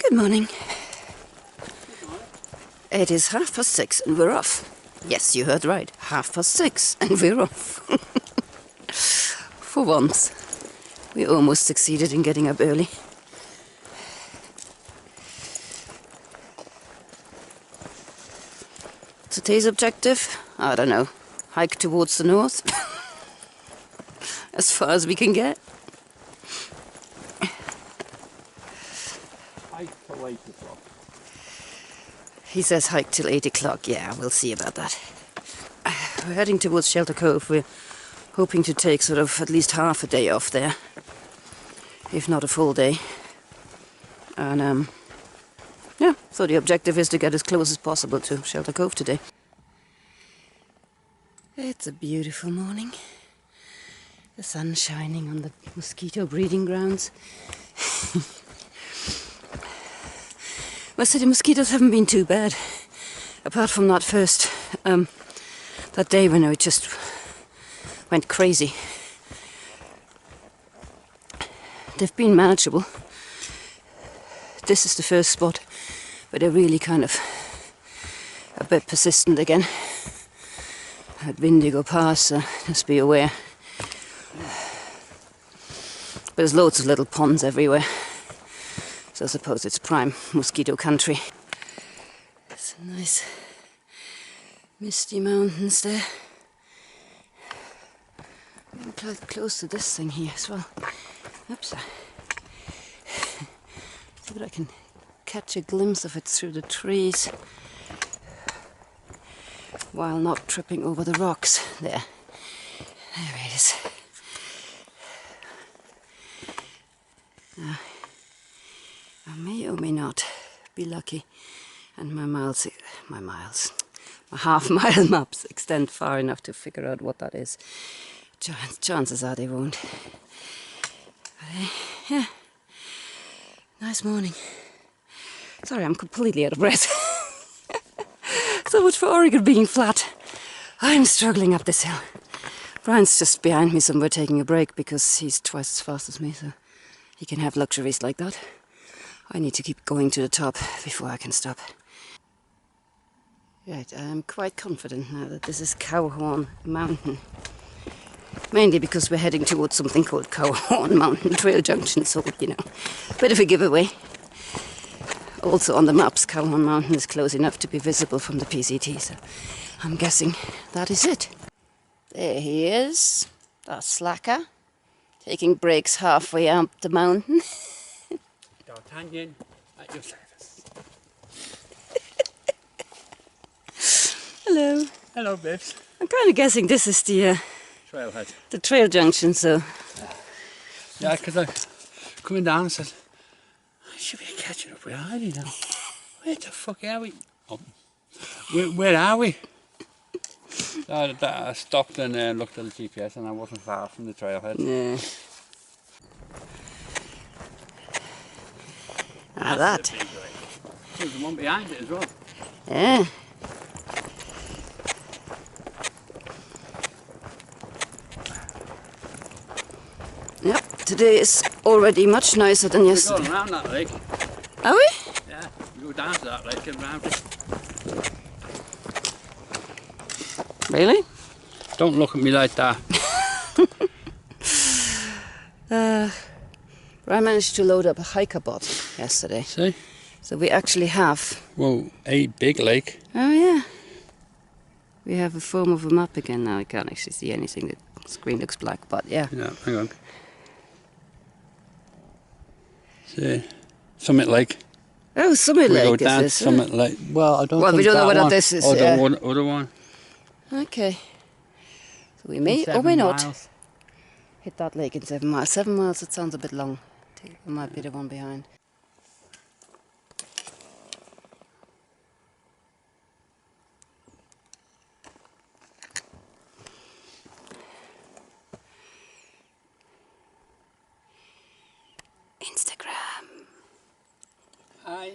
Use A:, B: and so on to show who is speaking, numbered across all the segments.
A: Good morning. It is 6:30 and we're off. Yes, you heard right. 6:30 and we're off. For once, we almost succeeded in getting up early. Today's objective? I don't know. Hike towards the north. As far as we can get.
B: Hike till 8 o'clock.
A: He says hike till 8 o'clock. Yeah, we'll see about that. We're heading towards Shelter Cove. We're hoping to take sort of at least half a day off there, if not a full day. And yeah, so the objective is to get as close as possible to Shelter Cove today. It's a beautiful morning. The sun shining on the mosquito breeding grounds. Must say the mosquitoes haven't been too bad, apart from that first, that day when it just went crazy. They've been manageable. This is the first spot where they're really kind of a bit persistent again. Had Windigo Pass, so just be aware. But there's loads of little ponds everywhere. So I suppose it's prime mosquito country. There's some nice misty mountains there. I'm quite close to this thing here as well. Oops. See if I can catch a glimpse of it through the trees while not tripping over the rocks. There it is. I may or may not be lucky, and my half-mile maps extend far enough to figure out what that is. Chances are they won't. But, yeah, nice morning. Sorry, I'm completely out of breath. So much for Oregon being flat. I'm struggling up this hill. Brian's just behind me somewhere taking a break because he's twice as fast as me, so he can have luxuries like that. I need to keep going to the top before I can stop. Right, I'm quite confident now that this is Cowhorn Mountain. Mainly because we're heading towards something called Cowhorn Mountain Trail Junction, so, you know, bit of a giveaway. Also on the maps, Cowhorn Mountain is close enough to be visible from the PCT, so I'm guessing that is it. There he is, that slacker, taking breaks halfway up the mountain.
B: D'Artagnan at your service.
A: Hello.
B: Hello, babes.
A: I'm kind of guessing this is the
B: Trailhead.
A: the trail junction, so...
B: Yeah, because I coming down and said, I should be catching up with Heidi now. Where the fuck are we? Oh. Where are we? I stopped and looked at the GPS and I wasn't far from the trailhead.
A: Yeah. Ah, that.
B: There's the one behind it as well.
A: Yeah. Yep, today is already much nicer than yesterday.
B: We're going around that lake.
A: Are we?
B: Yeah, we go down to that lake and round it.
A: Really?
B: Don't look at me like that.
A: I managed to load up a hiker bot yesterday.
B: See?
A: So we actually have...
B: Well, a big lake.
A: Oh yeah. We have a form of a map again now. I can't actually see anything. The screen looks black, but yeah.
B: Yeah, hang on. See? Summit Lake.
A: Oh, Summit
B: We
A: Lake
B: go
A: is
B: down to
A: this?
B: Summit Lake. Well, I don't
A: Well,
B: think
A: we don't know
B: that
A: whether
B: one,
A: this is,
B: or
A: yeah.
B: the other one.
A: Okay. So we may or may not hit that lake in 7 miles. 7 miles, it sounds a bit long. I think it might be the one behind. Instagram.
B: Hi.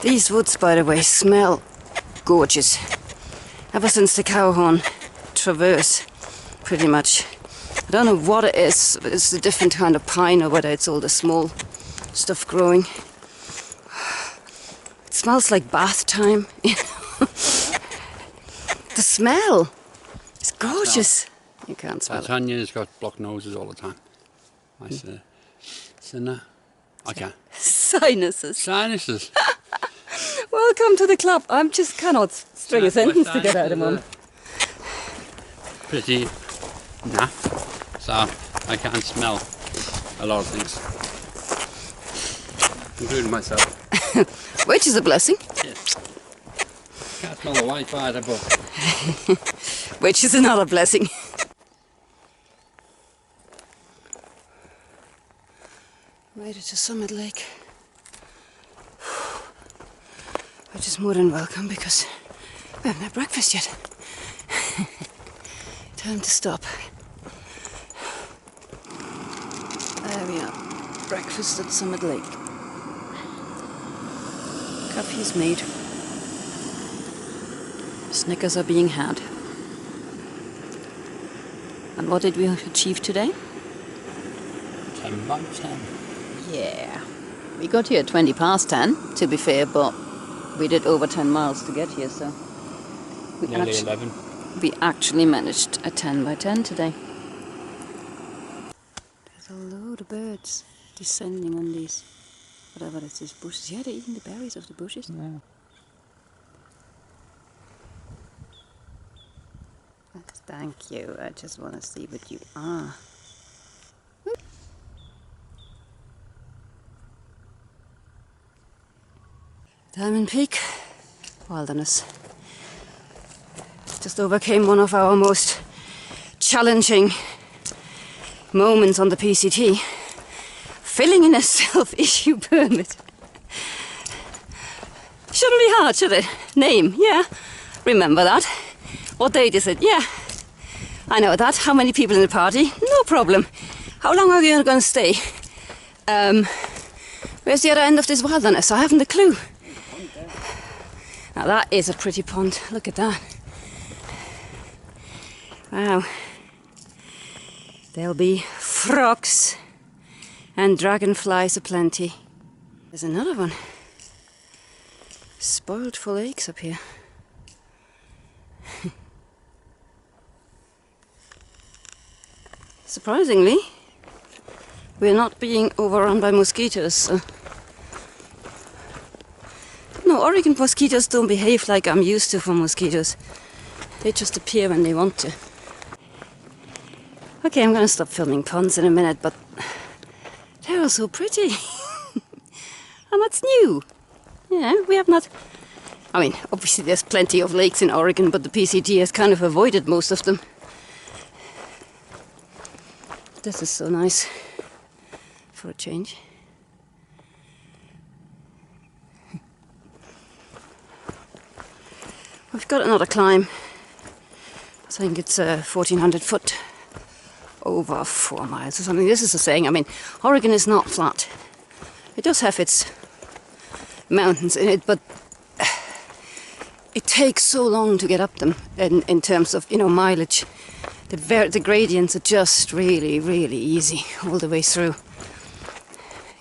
A: These woods, by the way, smell gorgeous. Ever since the Cowhorn Traverse, pretty much. I don't know what it is. It's a different kind of pine, or whether it's all the small stuff growing. It smells like bath time. The smell. It's gorgeous. You can't smell it.
B: Tanya's got blocked noses all the time. I said, no, I can't.
A: Sinuses.
B: Sinuses.
A: Welcome to the club. I just cannot string a sentence together at the moment.
B: Pretty naff, so I can't smell a lot of things, including myself.
A: Which is a blessing.
B: Yes. Can't smell the Wi-Fi either, but
A: Which is another blessing. Made it to Summit Lake. Which is more than welcome because we haven't had breakfast yet. Time to stop. There we are. Breakfast at Summit Lake. Coffee is made. Snickers are being had. And what did we achieve today?
B: 10 by 10.
A: Yeah. We got here at 20 past 10, to be fair, but we did over 10 miles to get here, so...
B: Nearly 11.
A: We actually managed a 10 by 10 today. There's a load of birds descending on these, whatever it is, bushes. Yeah, they're eating the berries of the bushes.
B: Yeah.
A: Thank you. I just want to see what you are. Diamond Peak Wilderness. Just overcame one of our most challenging moments on the PCT, filling in a self-issue permit. Shouldn't be hard, should it? Name, yeah. Remember that. What date is it? Yeah. I know that. How many people in the party? No problem. How long are you going to stay? Where's the other end of this wilderness? I haven't a clue. Now that is a pretty pond. Look at that. Wow. There'll be frogs and dragonflies aplenty. There's another one. Spoiled for lakes up here. Surprisingly, we're not being overrun by mosquitoes. So. No, Oregon mosquitoes don't behave like I'm used to for mosquitoes. They just appear when they want to. Okay, I'm going to stop filming ponds in a minute, but they are so pretty. And that's new. Yeah, we have not... I mean, obviously there's plenty of lakes in Oregon, but the PCT has kind of avoided most of them. This is so nice for a change. We've got another climb. I think it's 1,400 foot over 4 miles or something. This is the saying. I mean, Oregon is not flat. It does have its mountains in it, but it takes so long to get up them in terms of, you know, mileage. The gradients are just really, really easy all the way through.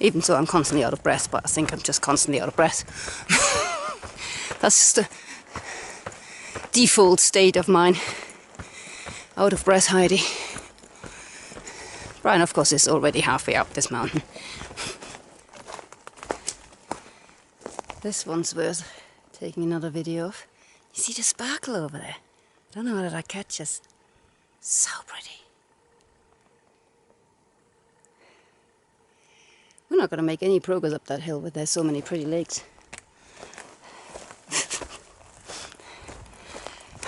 A: Even so, I'm constantly out of breath, but I think I'm just constantly out of breath. That's just a default state of mine. Out of breath, Heidi. Brian, of course, is already halfway up this mountain. This one's worth taking another video of. You see the sparkle over there? I don't know whether that catches. So pretty. We're not going to make any progress up that hill where there's so many pretty lakes.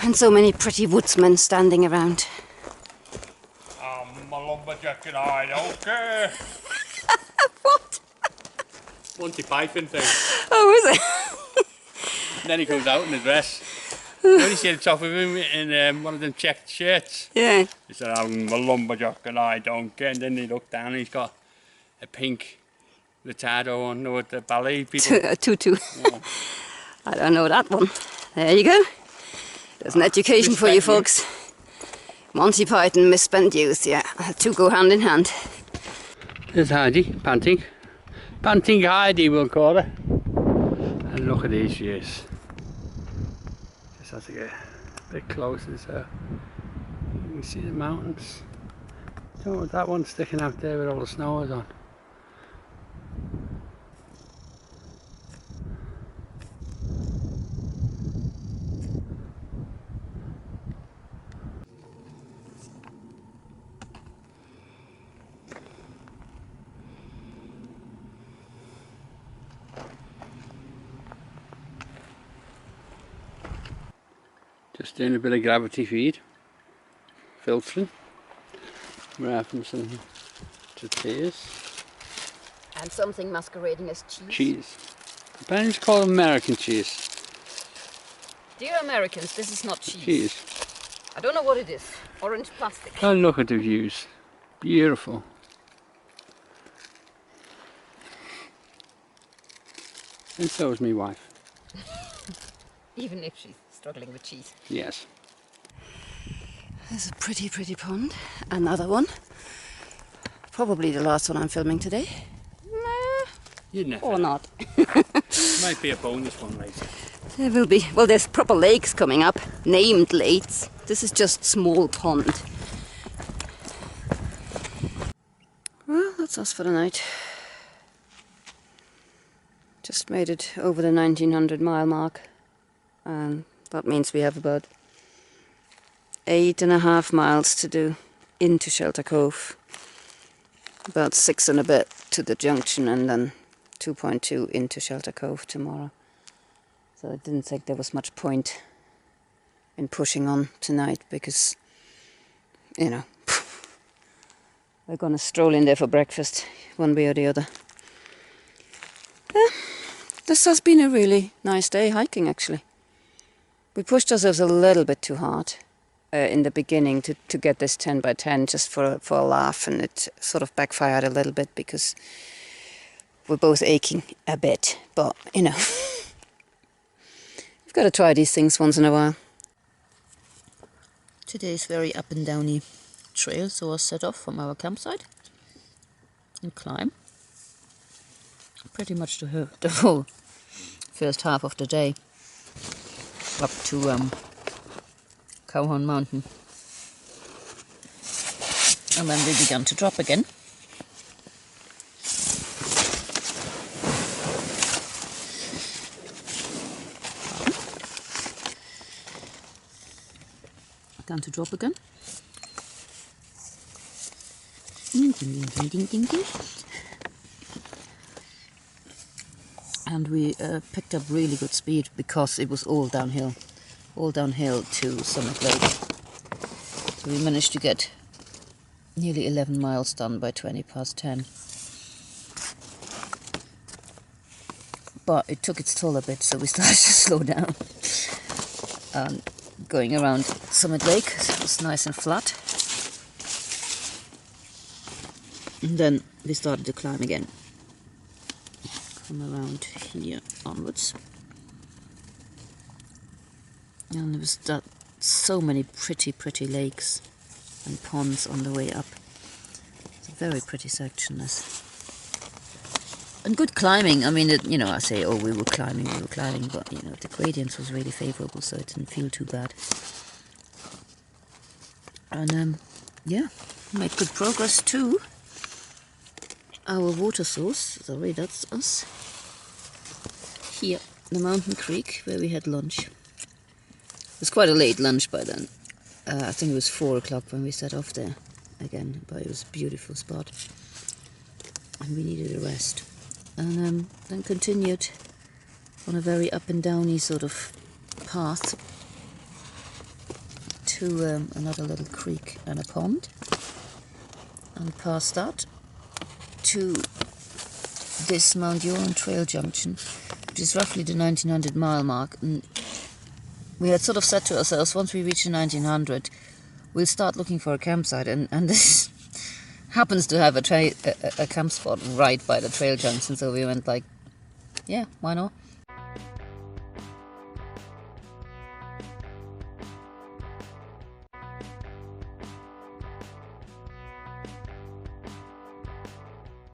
A: And so many pretty woodsmen standing around.
B: I'm a lumberjack and I don't care.
A: What?
B: Monty Python thing.
A: Oh, is it?
B: And then he comes out in a dress. You only see the top of him in one of them checked shirts.
A: Yeah.
B: He said, I'm a lumberjack and I don't care. And then he looked down and he's got a pink retardo on, know what the ballet people.
A: A tutu.
B: Yeah.
A: I don't know that one. There you go. There's an education for you folks. Monty Python, misspent youth, yeah. Two go hand in hand.
B: There's Heidi, panting. Panting Heidi, we'll call her. And look at these shears. Just have to get a bit closer so you can see the mountains. Oh, that one's sticking out there with all the snow on. Just doing a bit of gravity feed, filtering, we're from some tortillas.
A: And something masquerading as cheese.
B: Cheese. Apparently it's called American cheese.
A: Dear Americans, this is not cheese.
B: Cheese.
A: I don't know what it is. Orange plastic.
B: And look at the views. Beautiful. And so is my wife.
A: Even if she's struggling with cheese.
B: Yes.
A: There's a pretty, pretty pond. Another one. Probably the last one I'm filming today.
B: You'd never.
A: Or not.
B: Might be a bonus one later.
A: There will be. Well, there's proper lakes coming up. Named lakes. This is just small pond. Well, that's us for the night. Just made it over the 1900 mile mark. And that means we have about 8.5 miles to do into Shelter Cove. About 6 and a bit to the junction, and then 2.2 into Shelter Cove tomorrow. So I didn't think there was much point in pushing on tonight because, you know, we're going to stroll in there for breakfast one way or the other. Yeah, this has been a really nice day hiking actually. We pushed ourselves a little bit too hard in the beginning to get this 10 by 10 just for a laugh, and it sort of backfired a little bit because we're both aching a bit, but you know, you've got to try these things once in a while. Today's very up and downy trail, so I'll set off from our campsite and climb pretty much the whole first half of the day up to Cowhorn Mountain, and then we began to drop again. Began to drop again. Ding, ding, ding, ding, ding, ding. And we picked up really good speed because it was all downhill to Summit Lake. So we managed to get nearly 11 miles done by 20 past 10. But it took its toll a bit, so we started to slow down. Going around Summit Lake, it was nice and flat. And then we started to climb again. From around here onwards. And there was so many pretty lakes and ponds on the way up. It's a very pretty section, this. And good climbing. I mean, you know, I say, oh, we were climbing, but you know, the gradient was really favourable, so it didn't feel too bad. And yeah, made good progress too. Our water source, sorry, that's us. Here, the Mountain Creek, where we had lunch. It was quite a late lunch by then. I think it was 4 o'clock when we set off there again, but it was a beautiful spot. And we needed a rest. And then continued on a very up and downy sort of path to another little creek and a pond. And past that to this Mount Huron Trail junction, which is roughly the 1900 mile mark. And we had sort of said to ourselves, once we reach the 1900, we'll start looking for a campsite, and this happens to have a camp spot right by the trail junction, so we went like, yeah, why not?